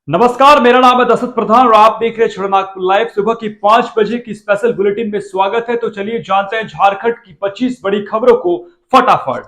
नमस्कार, मेरा नाम है दशरथ प्रधान और आप देख रहे हैं छड़नागपुर लाइव। सुबह की 5 बजे की स्पेशल बुलेटिन में स्वागत है। तो चलिए जानते हैं झारखंड की 25 बड़ी खबरों को फटाफट।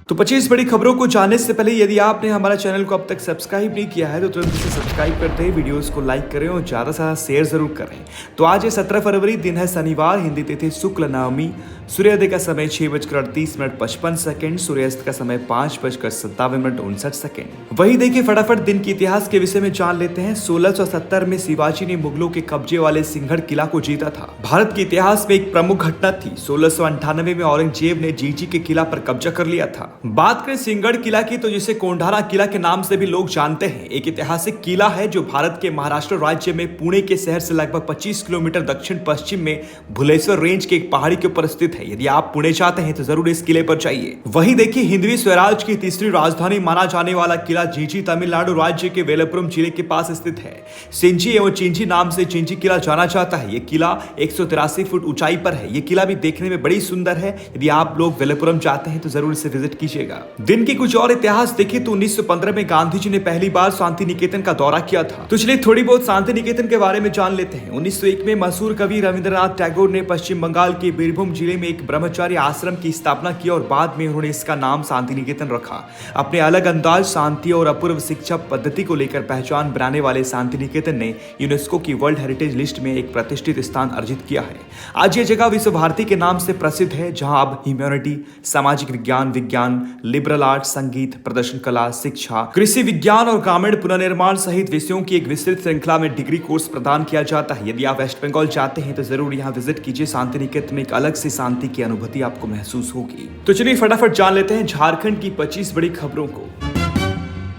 तो 25 बड़ी खबरों को जानने से पहले यदि आपने हमारा चैनल को अब तक सब्सक्राइब नहीं किया है तो तुरंत इसे सब्सक्राइब करते हैं, वीडियोस को लाइक करें और ज्यादा से ज्यादा शेयर जरूर करें। तो आज है 17 फरवरी, दिन है शनिवार, हिंदी तिथि शुक्ल नवमी, सूर्योदय का समय 6:38:55, सूर्यास्त का समय 5:57:59। वही देखिए फटाफट दिन के इतिहास के विषय में जान लेते हैं। 1670 में शिवाजी ने मुगलों के कब्जे वाले सिंहगढ़ किला को जीता था। भारत के इतिहास में एक प्रमुख घटना थी। 1698 में औरंगजेब ने जींजी के किला पर कब्जा कर लिया था। बात करें सिंहगढ़ किला की तो जिसे कोंढारा किला के नाम से भी लोग जानते हैं, एक ऐतिहासिक किला है जो भारत के महाराष्ट्र राज्य में पुणे के शहर से लगभग 25 किलोमीटर दक्षिण पश्चिम में भुलेश्वर रेंज के एक पहाड़ी के ऊपर स्थित है। यदि आप पुणे चाहते हैं तो जरूर इस किले पर जाइए। वहीं देखिए हिंदवी स्वराज की तीसरी राजधानी माना जाने वाला किला जींजी तमिलनाडु राज्य के वेलपुरम जिले के पास स्थित है। सिंजी एवं चिंजी नाम से चिंजी किला जाना जाता है। ये किला 183 फुट ऊंचाई पर है। ये किला भी देखने में बड़ी सुंदर है। यदि आप लोग वेलपुरम जाते हैं तो जरूर इसे विजिट कीजिएगा। दिन की कुछ और इतिहास देखिए तो 1915 में गांधी जी ने पहली बार शांति निकेतन का दौरा किया था। तो चलिए थोड़ी बहुत शांति निकेतन के बारे में जान लेते हैं। 1901 में मशहूर कवि रविंद्रनाथ टैगोर ने पश्चिम बंगाल के बीरभूम जिले में एक ब्रह्मचारी आश्रम की स्थापना की और बाद में उन्होंने इसका नाम शांति निकेतन रखा। अपने अलग अंदाज, शांति और अपूर्व शिक्षा पद्धति को लेकर पहचान बनाने वाले शांति निकेतन ने यूनेस्को की वर्ल्ड हेरिटेज लिस्ट में एक प्रतिष्ठित स्थान अर्जित किया है। आज ये जगह विश्व भारती के नाम से प्रसिद्ध है, जहां अब ह्यूमैनिटी, सामाजिक विज्ञान, लिबरल आर्ट, संगीत, प्रदर्शन कला, शिक्षा, कृषि विज्ञान और ग्रामीण पुनर्निर्माण सहित विषयों की एक विस्तृत श्रृंखला में डिग्री कोर्स प्रदान किया जाता है। यदि आप वेस्ट बंगाल जाते हैं तो जरूर यहाँ विजिट कीजिए। शांति निकेतन में एक अलग सी शांति की अनुभूति आपको महसूस होगी। तो चलिए फटाफट जान लेते हैं झारखंड की 25 बड़ी खबरों को।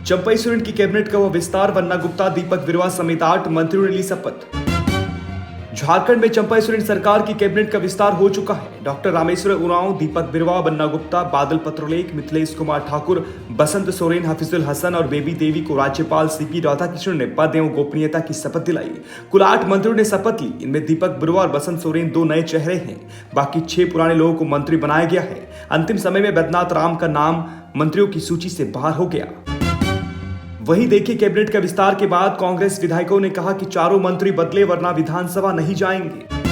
चंपई सोरेन की कैबिनेट का हुआ विस्तार, बन्ना गुप्ता, दीपक बिरुवा समेत 8 मंत्रियों ने ली शपथ। झारखंड में चंपई सोरेन सरकार की कैबिनेट का विस्तार हो चुका है। डॉक्टर रामेश्वर उरांव, दीपक बिरुवा, बन्ना गुप्ता, बादल पत्रलेख, मिथिलेश कुमार ठाकुर, बसंत सोरेन, हफीजुल हसन और बेबी देवी को राज्यपाल सीपी राधाकृष्णन ने पद एवं गोपनीयता की शपथ दिलाई। कुल 8 मंत्रियों ने शपथ ली। इनमें दीपक बिरुवा और बसंत सोरेन 2 नए चेहरे हैं। बाकी 6 पुराने लोगों को मंत्री बनाया गया है। अंतिम समय में बैद्यनाथ राम का नाम मंत्रियों की सूची से बाहर हो गया। वहीं देखिए कैबिनेट के विस्तार के बाद कांग्रेस विधायकों ने कहा कि चारों मंत्री बदले वरना विधानसभा नहीं जाएंगे।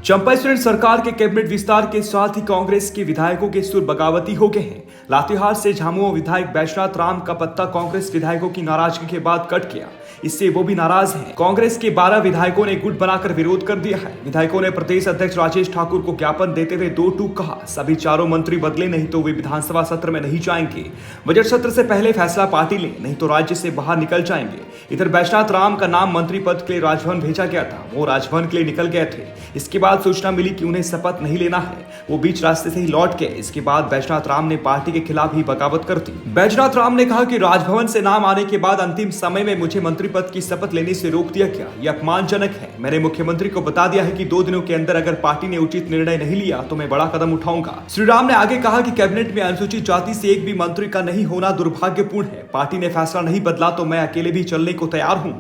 चंपई सोरेन सरकार के कैबिनेट विस्तार के साथ ही कांग्रेस के विधायकों के सुर बगावती हो गए हैं। लातेहार से झामुमो विधायक बैजनाथ राम का पत्ता कांग्रेस विधायकों की नाराजगी के बाद कट गया। इससे वो भी नाराज हैं। कांग्रेस के 12 विधायकों ने गुट बनाकर विरोध कर दिया है। विधायकों ने प्रदेश अध्यक्ष राजेश ठाकुर को ज्ञापन देते हुए 2 टूक कहा, सभी चारों मंत्री बदले, नहीं तो वे विधानसभा सत्र में नहीं जाएंगे। बजट सत्र से पहले फैसला पार्टी ले, नहीं तो राज्य से बाहर निकल जाएंगे। इधर बैजनाथ राम का नाम मंत्री पद के लिए राजभवन भेजा गया था। वो राजभवन के लिए निकल गए थे। इसके बाद सूचना मिली कि उन्हें शपथ नहीं लेना है। वो बीच रास्ते से ही लौट गए। इसके बाद बैजनाथ राम ने पार्टी के खिलाफ ही बगावत कर दी। बैजनाथ राम ने कहा कि राजभवन से नाम आने के बाद अंतिम समय में मुझे मंत्री पद की शपथ लेने से रोक दिया गया। यह अपमानजनक है। मैंने मुख्यमंत्री को बता दिया है कि 2 दिनों के अंदर अगर पार्टी ने उचित निर्णय नहीं लिया तो मैं बड़ा कदम उठाऊंगा। श्री राम ने आगे कहा कि कैबिनेट में अनुसूचित जाति से एक भी मंत्री का नहीं होना दुर्भाग्यपूर्ण है। पार्टी ने फैसला नहीं बदला तो मैं अकेले भी चलने को तैयार हूं।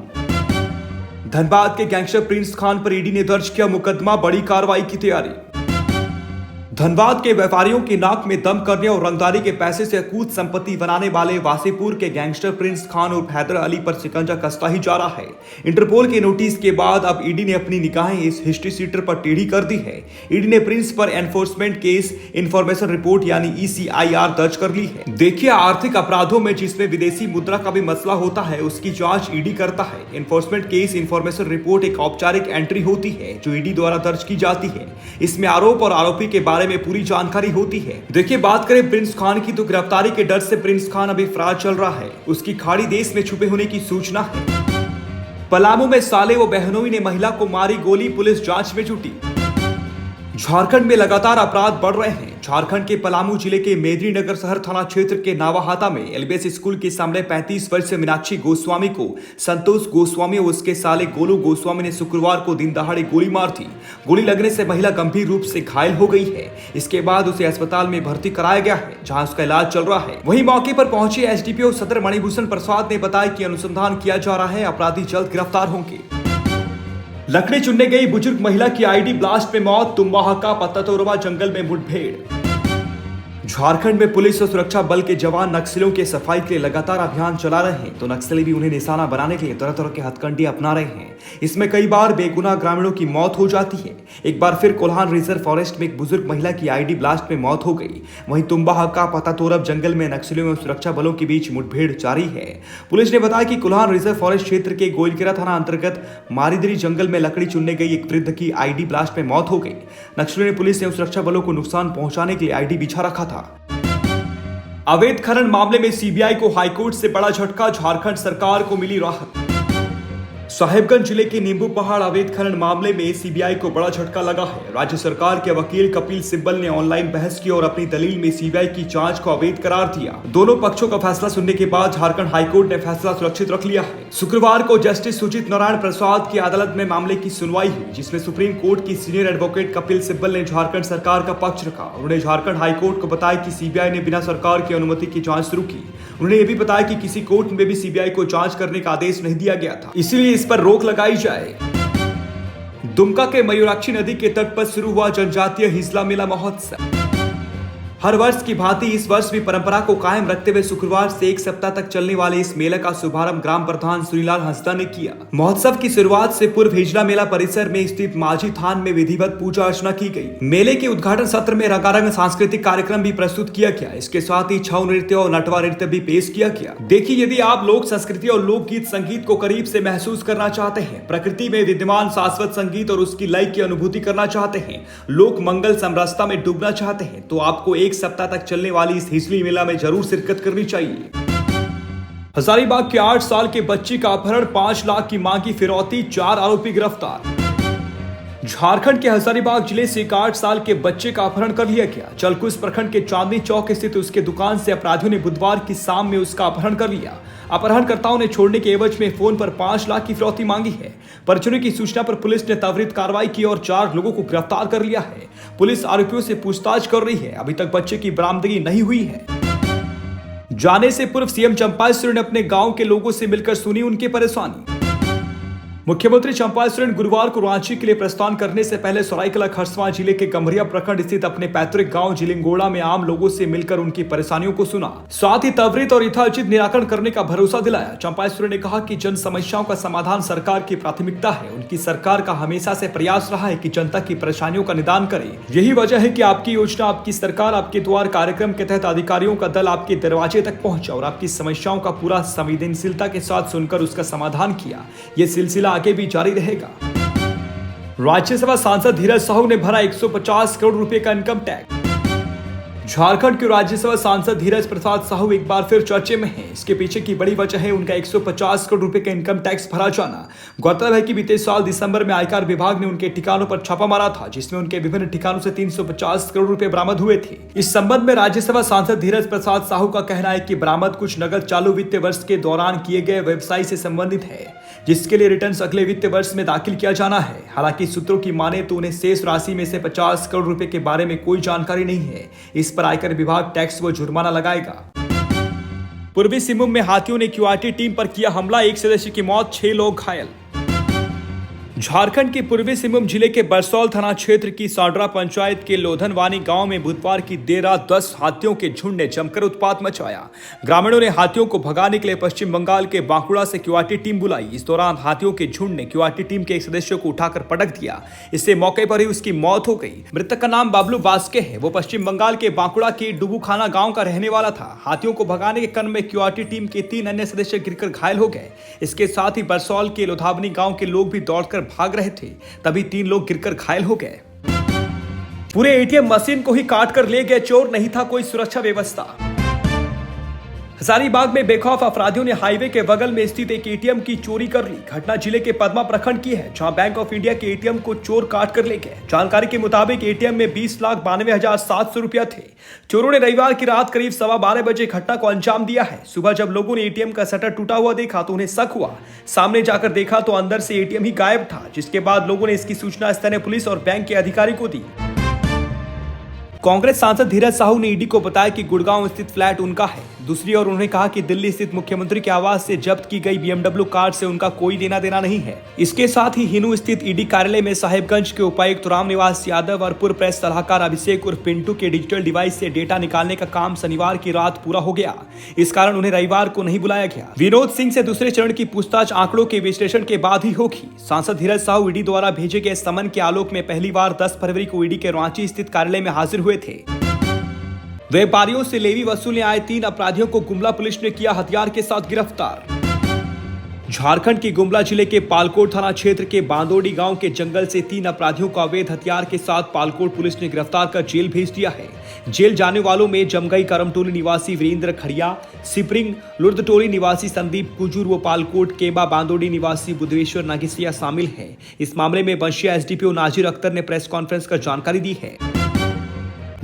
धनबाद के गैंगस्टर प्रिंस खान पर ईडी ने दर्ज किया मुकदमा, बड़ी कार्रवाई की तैयारी। धनबाद के व्यापारियों की नाक में दम करने और रंगदारी के पैसे से अकूत संपत्ति बनाने वाले वासीपुर के गैंगस्टर प्रिंस खान और हैदर अली पर शिकंजा कसता ही जा रहा है। इंटरपोल के नोटिस के बाद अब ईडी ने अपनी निगाहें इस हिस्ट्री सीटर पर टेढ़ी कर दी है। ईडी ने प्रिंस पर एनफोर्समेंट केस इन्फॉर्मेशन रिपोर्ट यानी ECIR दर्ज कर ली है। देखिए आर्थिक अपराधों में जिसमें विदेशी मुद्रा का भी मसला होता है उसकी जांच ईडी करता है। एनफोर्समेंट केस इन्फॉर्मेशन रिपोर्ट एक औपचारिक एंट्री होती है जो ईडी द्वारा दर्ज की जाती है। इसमें आरोप और आरोपी के बारे में पूरी जानकारी होती है। देखिए बात करें प्रिंस खान की तो गिरफ्तारी के डर से प्रिंस खान अभी फरार चल रहा है। उसकी खाड़ी देश में छुपे होने की सूचना है। पलामू में साले व बहनोई ने महिला को मारी गोली, पुलिस जांच में जुटी। झारखंड में लगातार अपराध बढ़ रहे हैं। झारखंड के पलामू जिले के मेदिनीनगर शहर थाना क्षेत्र के नावाहाता में एलबीएस स्कूल के सामने 35 वर्षीय मीनाक्षी गोस्वामी को संतोष गोस्वामी और उसके साले गोलू गोस्वामी ने शुक्रवार को दिन दहाड़े गोली मार दी। गोली लगने से महिला गंभीर रूप से घायल हो गई है। इसके बाद उसे अस्पताल में भर्ती कराया गया है, जहां उसका इलाज चल रहा है। वहीं मौके पर पहुंचे एसडीपीओ सदर मणिभूषण प्रसाद ने बताया कि अनुसंधान किया जा रहा है, अपराधी जल्द गिरफ्तार होंगे। लकड़ी चुनने गई बुजुर्ग महिला की आईडी ब्लास्ट में मौत, तुम्बाहा का पत्तातोरवा जंगल में मुठभेड़। झारखंड में पुलिस और सुरक्षा बल के जवान नक्सलियों के सफाई के लिए लगातार अभियान चला रहे हैं, तो नक्सली भी उन्हें निशाना बनाने के लिए तरह तरह के हथकंडे अपना रहे हैं। इसमें कई बार बेगुनाह ग्रामीणों की मौत हो जाती है। एक बार फिर कोल्हान रिजर्व फॉरेस्ट में एक बुजुर्ग महिला की आईडी ब्लास्ट में मौत हो गई। वहीं तुम्बा हक्का पतातोरब जंगल में नक्सलियों और सुरक्षा बलों के बीच मुठभेड़ जारी है। पुलिस ने बताया कि कोल्हान रिजर्व फॉरेस्ट क्षेत्र के गोइलकेरा थाना अंतर्गत मारिदरी जंगल में लकड़ी चुनने गई एक वृद्ध की आईडी ब्लास्ट में मौत हो गई। नक्सलियों ने पुलिस एवं सुरक्षा बलों को नुकसान पहुंचाने के लिए आईडी बिछा रखा था। अवैध खनन मामले में सीबीआई को हाईकोर्ट से बड़ा झटका, झारखंड सरकार को मिली राहत। साहेबगंज जिले के नींबू पहाड़ अवैध खनन मामले में सीबीआई को बड़ा झटका लगा है। राज्य सरकार के वकील कपिल सिब्बल ने ऑनलाइन बहस की और अपनी दलील में सीबीआई की जांच को अवैध करार दिया। दोनों पक्षों का फैसला सुनने के बाद झारखंड हाईकोर्ट ने फैसला सुरक्षित रख लिया है। शुक्रवार को जस्टिस सुजीत नारायण प्रसाद की अदालत में मामले की सुनवाई हुई, जिसमें सुप्रीम कोर्ट की सीनियर एडवोकेट कपिल सिब्बल ने झारखंड सरकार का पक्ष रखा। उन्होंने झारखंड हाईकोर्ट को बताया कि सीबीआई ने बिना सरकार की अनुमति की जांच शुरू की। उन्होंने ये भी बताया कि किसी कोर्ट में भी सीबीआई को जांच करने का आदेश नहीं दिया गया था, इसीलिए इस पर रोक लगाई जाए। दुमका के मयूराक्षी नदी के तट पर शुरू हुआ जनजातीय हिजला मेला महोत्सव। हर वर्ष की भांति इस वर्ष भी परंपरा को कायम रखते हुए शुक्रवार से एक सप्ताह तक चलने वाले इस मेले का शुभारंभ ग्राम प्रधान सूरीलाल हंसदा ने किया। महोत्सव की शुरुआत से पूर्व हिजला मेला परिसर में स्थित माझी थान में विधिवत पूजा अर्चना की गई। मेले के उद्घाटन सत्र में रंगारंग सांस्कृतिक कार्यक्रम भी प्रस्तुत किया गया। इसके साथ ही छऊ नृत्य और नटवा नृत्य भी पेश किया गया। देखिए, यदि आप लोक संस्कृति और लोकगीत संगीत को करीब से महसूस करना चाहते हैं, प्रकृति में विद्यमान शाश्वत संगीत और उसकी लय की अनुभूति करना चाहते हैं, लोक मंगल समरसता में डूबना चाहते हैं, तो आपको एक सप्ताह तक चलने वाली इस हिजली मेला में जरूर शिरकत करनी चाहिए। हजारीबाग के 8 साल के बच्ची का अपहरण, 5 लाख की मांगी फिरौती, 4 आरोपी गिरफ्तार। झारखंड के हजारीबाग जिले से एक 8 साल के बच्चे का अपहरण कर लिया गया। जलकुश प्रखंड के चांदनी चौक स्थित उसके दुकान से अपराधियों ने बुधवार की शाम में उसका अपहरण कर लिया। अपहरणकर्ताओं ने छोड़ने के एवज में फोन पर 5 लाख की फिरौती मांगी है। परिजनों की सूचना पर पुलिस ने त्वरित कार्रवाई की और 4 लोगों को गिरफ्तार कर लिया है। पुलिस आरोपियों से पूछताछ कर रही है। अभी तक बच्चे की बरामदगी नहीं हुई है। जाने से पूर्व सीएम चंपाई सोरेन ने अपने गांव के लोगों से मिलकर सुनी उनकी परेशानी। मुख्यमंत्री चंपाई सोरेन गुरुवार को रांची के लिए प्रस्थान करने से पहले सरायकेला खरसावां जिले के गम्हरिया प्रखंड स्थित अपने पैतृक गांव जिलिंगोड़ा में आम लोगों से मिलकर उनकी परेशानियों को सुना, साथ ही त्वरित और यथोचित निराकरण करने का भरोसा दिलाया। चंपाई सोरेन ने कहा कि जन समस्याओं का समाधान सरकार की प्राथमिकता है। उनकी सरकार का हमेशा से प्रयास रहा है कि जनता की परेशानियों का निदान करे। यही वजह है कि आपकी योजना, आपकी सरकार, आपके द्वार कार्यक्रम के तहत अधिकारियों का दल आपके दरवाजे तक पहुंचा और आपकी समस्याओं का पूरा संवेदनशीलता के साथ सुनकर उसका समाधान किया। ये सिलसिला आगे भी जारी रहेगा। राज्यसभा सांसद धीरज साहू ने भरा 150 करोड़ रुपए का इनकम टैक्स। झारखंड के राज्यसभा सांसद धीरज प्रसाद साहू एक बार फिर चर्चे में हैं। इसके पीछे की बड़ी वजह है उनका 150 करोड़ रुपए का इनकम टैक्स भरा जाना। गौरतलब है कि बीते साल दिसंबर में आयकर विभाग ने उनके ठिकानों पर छापा मारा था, जिसमें उनके विभिन्न ठिकानों से 350 करोड़ रुपए बरामद हुए थे। इस संबंध में राज्यसभा सांसद धीरज प्रसाद साहू का कहना है कि बरामद कुछ नकद चालू वित्तीय वर्ष के दौरान किए गए व्यवसाय से संबंधित है, जिसके लिए रिटर्न अगले वित्तीय वर्ष में दाखिल किया जाना है। हालांकि सूत्रों की माने तो उन्हें शेष राशि में से 50 करोड़ रुपए के बारे में कोई जानकारी नहीं है। इस पर आयकर विभाग टैक्स व जुर्माना लगाएगा। पूर्वी सिंहभूम में हाथियों ने क्यूआरटी टीम पर किया हमला, 1 सदस्य की मौत, 6 लोग घायल। झारखंड के पूर्वी सिंहभूम जिले के बरसौल थाना क्षेत्र की सांडरा पंचायत के लोधनवानी गांव में बुधवार की देर रात 10 हाथियों के झुंड ने जमकर उत्पात मचाया। ग्रामीणों ने हाथियों को भगाने के लिए पश्चिम बंगाल के बांकुड़ा से क्यूआरटी टीम बुलाई। इस दौरान हाथियों के झुंड ने क्यूआरटी टीम के एक सदस्य को उठाकर पटक दिया। इससे मौके पर ही उसकी मौत हो गई। मृतक का नाम बाबलू बास्के है। वो पश्चिम बंगाल के बांकुड़ा के डुबूखाना गाँव का रहने वाला था। हाथियों को भगाने के क्रम में क्यूआरटी टीम के 3 अन्य सदस्य गिरकर घायल हो गए। इसके साथ ही बरसौल के लोधावनी गाँव के लोग भी दौड़कर भाग रहे थे, तभी 3 लोग गिरकर घायल हो गए। पूरे एटीएम मशीन को ही काट कर ले गए चोर, नहीं था कोई सुरक्षा व्यवस्था। हजारीबाग में बेखौफ अपराधियों ने हाईवे के बगल में स्थित एक एटीएम की चोरी कर ली। घटना जिले के पदमा प्रखंड की है, जहां बैंक ऑफ इंडिया के एटीएम को चोर काट कर ले गए। जानकारी के मुताबिक एटीएम में 20,92,700 रुपया थे। चोरों ने रविवार की रात करीब 12:15 बजे घटना को अंजाम दिया है। सुबह जब लोगों ने एटीएम का शटर टूटा हुआ देखा तो उन्हें शक हुआ। सामने जाकर देखा तो अंदर से एटीएम ही गायब था, जिसके बाद लोगों ने इसकी सूचना स्थानीय पुलिस और बैंक के अधिकारी को दी। कांग्रेस सांसद धीरज साहू ने ईडी को बताया कि गुड़गांव स्थित फ्लैट उनका है। दूसरी ओर उन्होंने कहा कि दिल्ली स्थित मुख्यमंत्री के आवास से जब्त की गई BMW कार से उनका कोई लेना देना नहीं है। इसके साथ ही हिनू स्थित ईडी कार्यालय में साहेबगंज के उपायुक्त रामनिवास यादव और पूर्व प्रेस सलाहकार अभिषेक उर्फ पिंटू के डिजिटल डिवाइस से डेटा निकालने का काम शनिवार की रात पूरा हो गया। इस कारण उन्हें रविवार को नहीं बुलाया गया। विनोद सिंह से दूसरे चरण की पूछताछ आंकड़ों के विश्लेषण के बाद ही होगी। सांसद धीरज साहू ईडी द्वारा भेजे गए समन के आलोक में पहली बार 10 फरवरी को ईडी के रांची स्थित कार्यालय में हाजिर हुए थे। व्यापारियों से लेवी वसूलने आए 3 अपराधियों को गुमला पुलिस ने किया हथियार के साथ गिरफ्तार। झारखंड के गुमला जिले के पालकोट थाना क्षेत्र के बांदोडी गांव के जंगल से 3 अपराधियों को अवैध हथियार के साथ पालकोट पुलिस ने गिरफ्तार कर जेल भेज दिया है। जेल जाने वालों में जमगई करमटोली निवासी वीरेंद्र खड़िया, सिपरिंग लुर्दटोली निवासी संदीप कुजूर व पालकोट केबा बांदोडी निवासी बुद्धेश्वर नागिसिया शामिल है। इस मामले में बंशिया एसडीपीओ नाजिर अख्तर ने प्रेस कॉन्फ्रेंस कर जानकारी दी है।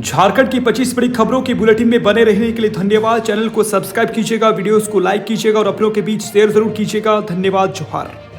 झारखंड की 25 बड़ी खबरों की बुलेटिन में बने रहने के लिए धन्यवाद। चैनल को सब्सक्राइब कीजिएगा, वीडियोस को लाइक कीजिएगा और अपनों के बीच शेयर जरूर कीजिएगा। धन्यवाद। जोहार।